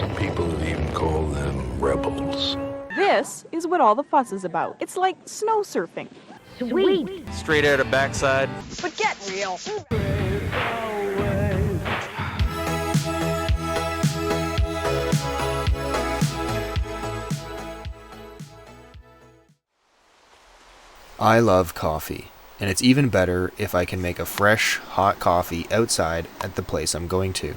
Some people even call them rebels. This is what all the fuss is about. It's like snow surfing. Sweet. Straight out of backside. But get real. I love coffee, and it's even better if I can make a fresh, hot coffee outside at the place I'm going to.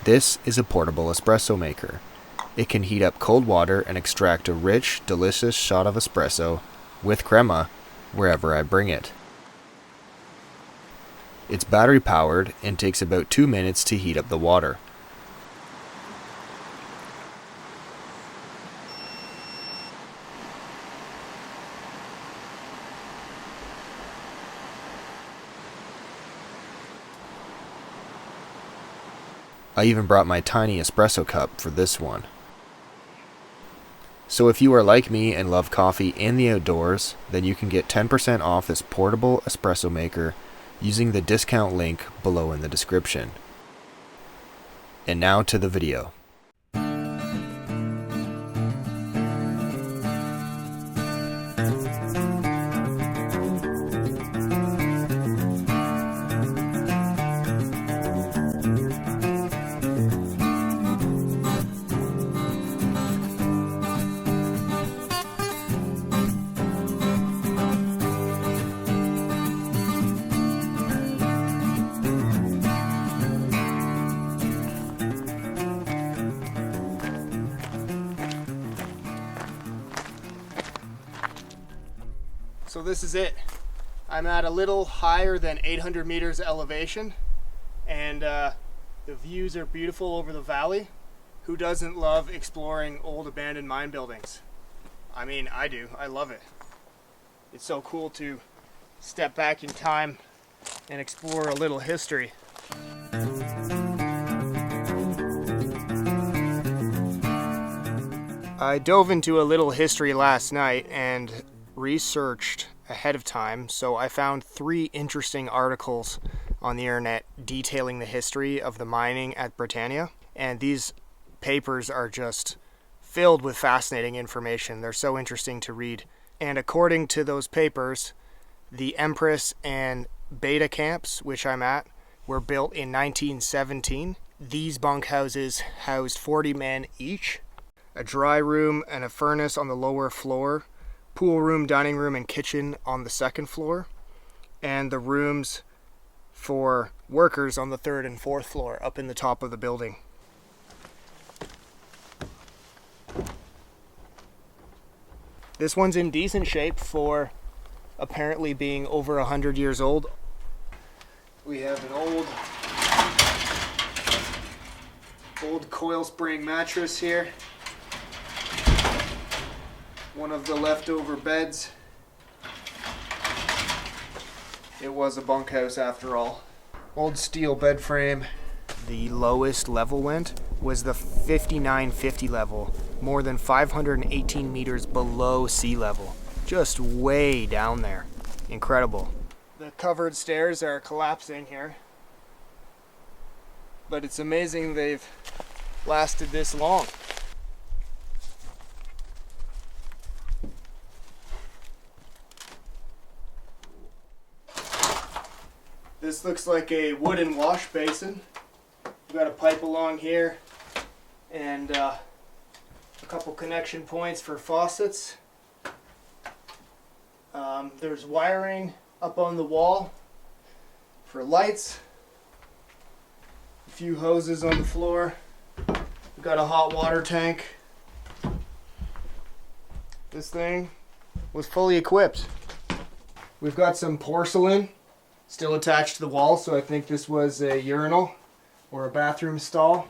This is a portable espresso maker. It can heat up cold water and extract a rich, delicious shot of espresso with crema wherever I bring it. It's battery powered and takes about 2 minutes to heat up the water. I even brought my tiny espresso cup for this one. So if you are like me and love coffee and the outdoors, then you can get 10% off this portable espresso maker using the discount link below in the description. And now to the video. So this is it. I'm at a little higher than 800 meters elevation, and the views are beautiful over the valley. Who doesn't love exploring old abandoned mine buildings? I mean, I do. I love it. It's so cool to step back in time and explore a little history. I dove into a little history last night and researched ahead of time, so I found 3 interesting articles on the internet detailing the history of the mining at Britannia, and these papers are just filled with fascinating information. They're so interesting to read. And according to those papers, the Empress and Beta camps, which I'm at, were built in 1917. These bunkhouses housed 40 men each, a dry room and a furnace on the lower floor, pool room, dining room, and kitchen on the second floor, and the rooms for workers on the 3rd and 4th floor up in the top of the building. This one's in decent shape for apparently being over 100 years old. We have an old coil spring mattress here. One of the leftover beds. It was a bunkhouse after all. Old steel bed frame. The lowest level went was the 5950 level, more than 518 meters below sea level. Just way down there. Incredible. The covered stairs are collapsing here. But it's amazing they've lasted this long. This looks like a wooden wash basin. We've got a pipe along here and a couple connection points for faucets. There's wiring up on the wall for lights. A few hoses on the floor. We've got a hot water tank. This thing was fully equipped. We've got some porcelain still attached to the wall, so I think this was a urinal or a bathroom stall.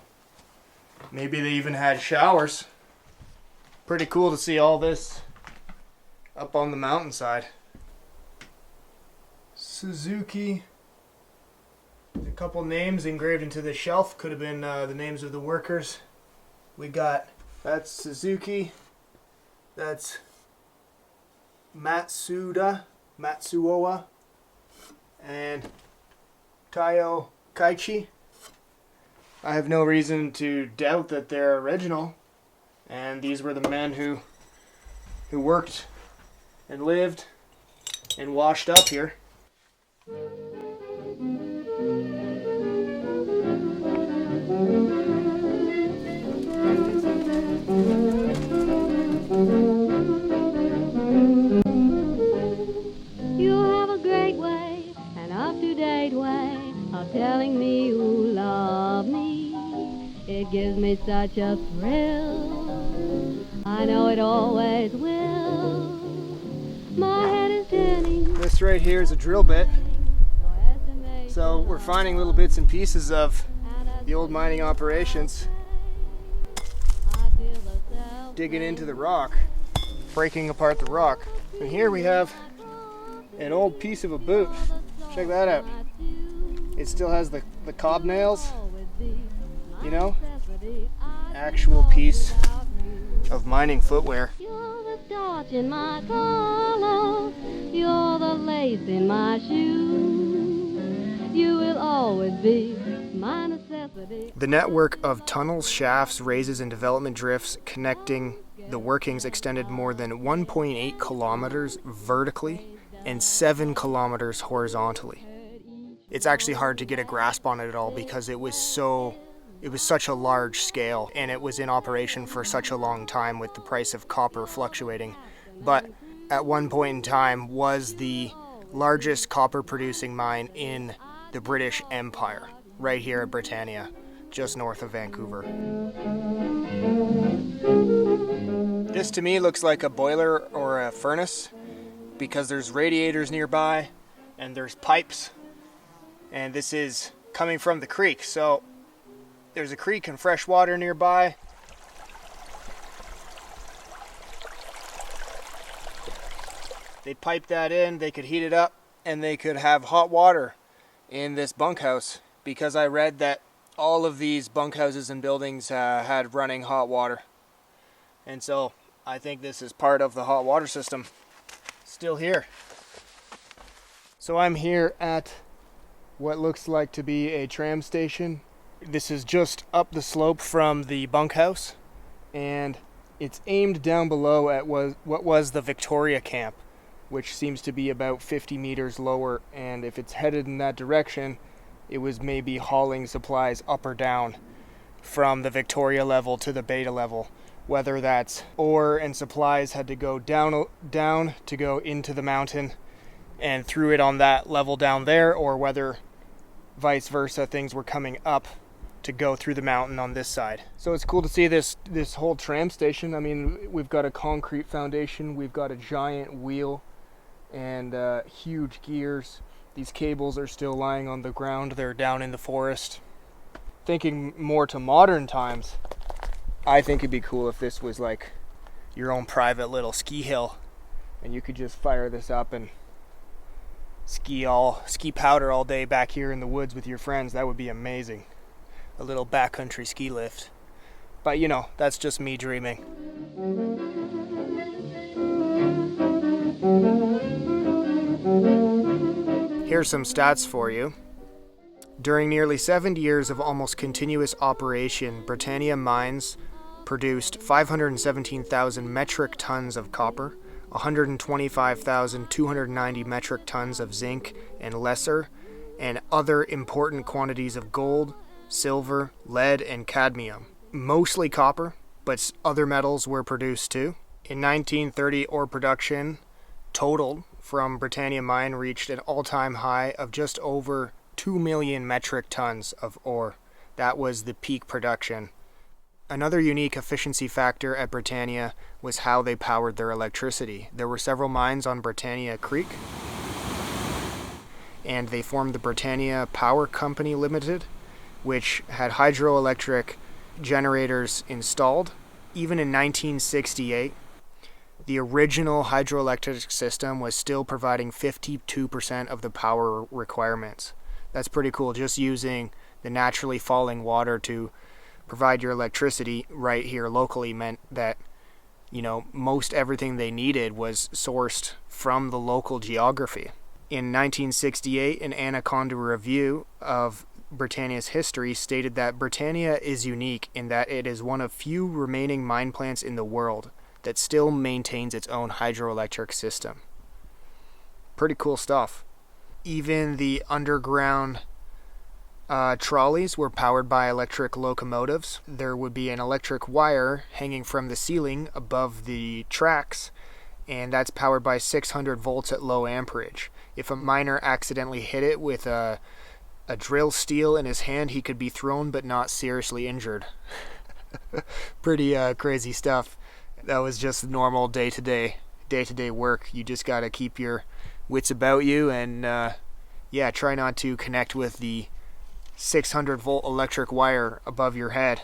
Maybe they even had showers. Pretty cool to see all this up on the mountainside. Suzuki. A couple names engraved into the shelf. Could have been the names of the workers. We got, that's Suzuki. That's Matsuoa. And Tayo Kaichi. I have no reason to doubt that they're original. And these were the men who worked and lived and washed up here. You have a great way, an up-to-date way of telling me you love me. It gives me such a thrill. I know it always will. My head is spinning. This right here is a drill bit. So we're finding little bits and pieces of the old mining operations, digging into the rock, breaking apart the rock. And here we have an old piece of a boot. Check that out. It still has the cob nails, you know, actual piece of mining footwear. You're the starch in my collar. You're the lace in my shoe. You will always be my necessity. The network of tunnels, shafts, raises, and development drifts connecting the workings extended more than 1.8 kilometers vertically and 7 kilometers horizontally. It's actually hard to get a grasp on it at all because it was such a large scale and it was in operation for such a long time with the price of copper fluctuating. But at one point in time was the largest copper producing mine in the British Empire, right here at Britannia, just north of Vancouver. This to me looks like a boiler or a furnace because there's radiators nearby and there's pipes, and this is coming from the creek. So there's a creek and fresh water nearby. They pipe that in, they could heat it up, and they could have hot water in this bunkhouse, because I read that all of these bunkhouses and buildings had running hot water. And so I think this is part of the hot water system still here. So I'm here at what looks like to be a tram station. This is just up the slope from the bunkhouse, and it's aimed down below at what was the Victoria camp, which seems to be about 50 meters lower, and if it's headed in that direction, it was maybe hauling supplies up or down from the Victoria level to the Beta level, whether that's ore and supplies had to go down to go into the mountain and threw it on that level down there, or whether vice versa, things were coming up to go through the mountain on this side. So it's cool to see this whole tram station. I mean, we've got a concrete foundation, we've got a giant wheel and huge gears. These cables are still lying on the ground, they're down in the forest. Thinking more to modern times, I think it'd be cool if this was like your own private little ski hill and you could just fire this up and ski powder all day back here in the woods with your friends. That would be amazing. A little backcountry ski lift. But you know, that's just me dreaming. Here's some stats for you. During nearly 70 years of almost continuous operation, Britannia Mines produced 517,000 metric tons of copper, 125,290 metric tons of zinc and lesser, and other important quantities of gold, silver, lead, and cadmium. Mostly copper, but other metals were produced too. In 1930, ore production totaled from Britannia Mine reached an all-time high of just over 2 million metric tons of ore. That was the peak production. Another unique efficiency factor at Britannia was how they powered their electricity. There were several mines on Britannia Creek, and they formed the Britannia Power Company Limited, which had hydroelectric generators installed. Even in 1968, the original hydroelectric system was still providing 52% of the power requirements. That's pretty cool, just using the naturally falling water to provide your electricity right here locally meant that, you know, most everything they needed was sourced from the local geography. In 1968, an Anaconda review of Britannia's history stated that Britannia is unique in that it is one of few remaining mine plants in the world that still maintains its own hydroelectric system. Pretty cool stuff. Even the underground trolleys were powered by electric locomotives. There would be an electric wire hanging from the ceiling above the tracks, and that's powered by 600 volts at low amperage. If a miner accidentally hit it with a drill steel in his hand, he could be thrown but not seriously injured. Pretty crazy stuff. That was just normal day-to-day work. You just got to keep your wits about you and try not to connect with the 600 volt electric wire above your head.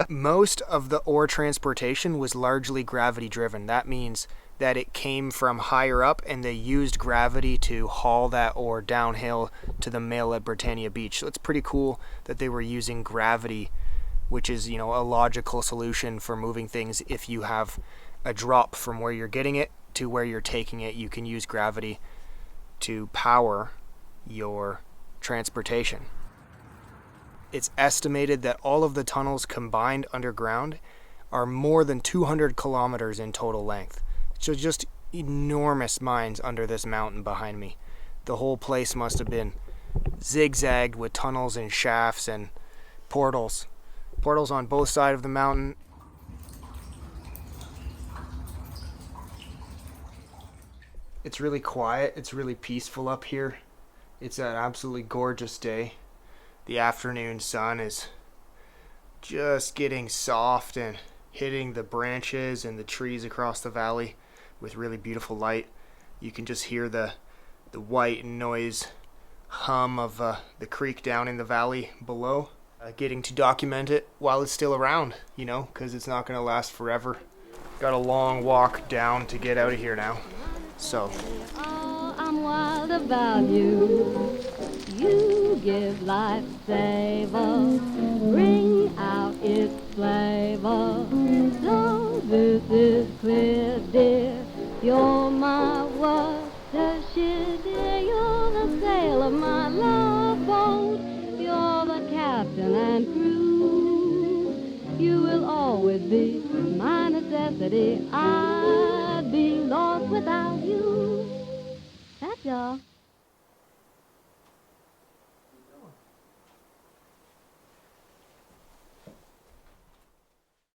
Most of the ore transportation was largely gravity driven. That means that it came from higher up and they used gravity to haul that ore downhill to the mill at Britannia Beach. So it's pretty cool that they were using gravity, which is, a logical solution for moving things. If you have a drop from where you're getting it to where you're taking it, you can use gravity to power your transportation. It's estimated that all of the tunnels combined underground are more than 200 kilometers in total length. So just enormous mines under this mountain behind me. The whole place must have been zigzagged with tunnels and shafts and portals. Portals on both sides of the mountain. It's really quiet. It's really peaceful up here. It's an absolutely gorgeous day. The afternoon sun is just getting soft and hitting the branches and the trees across the valley with really beautiful light. You can just hear the white noise hum of the creek down in the valley below. Getting to document it while it's still around, because it's not going to last forever. Got a long walk down to get out of here now. So. Oh, I'm wild about you. You give life savor, bring out its flavor. So this is clear, dear. You're my Worcestershire, dear. You're the sail of my love boat. You're the captain and crew. You will always be my necessity. I'd be lost without you. That's all.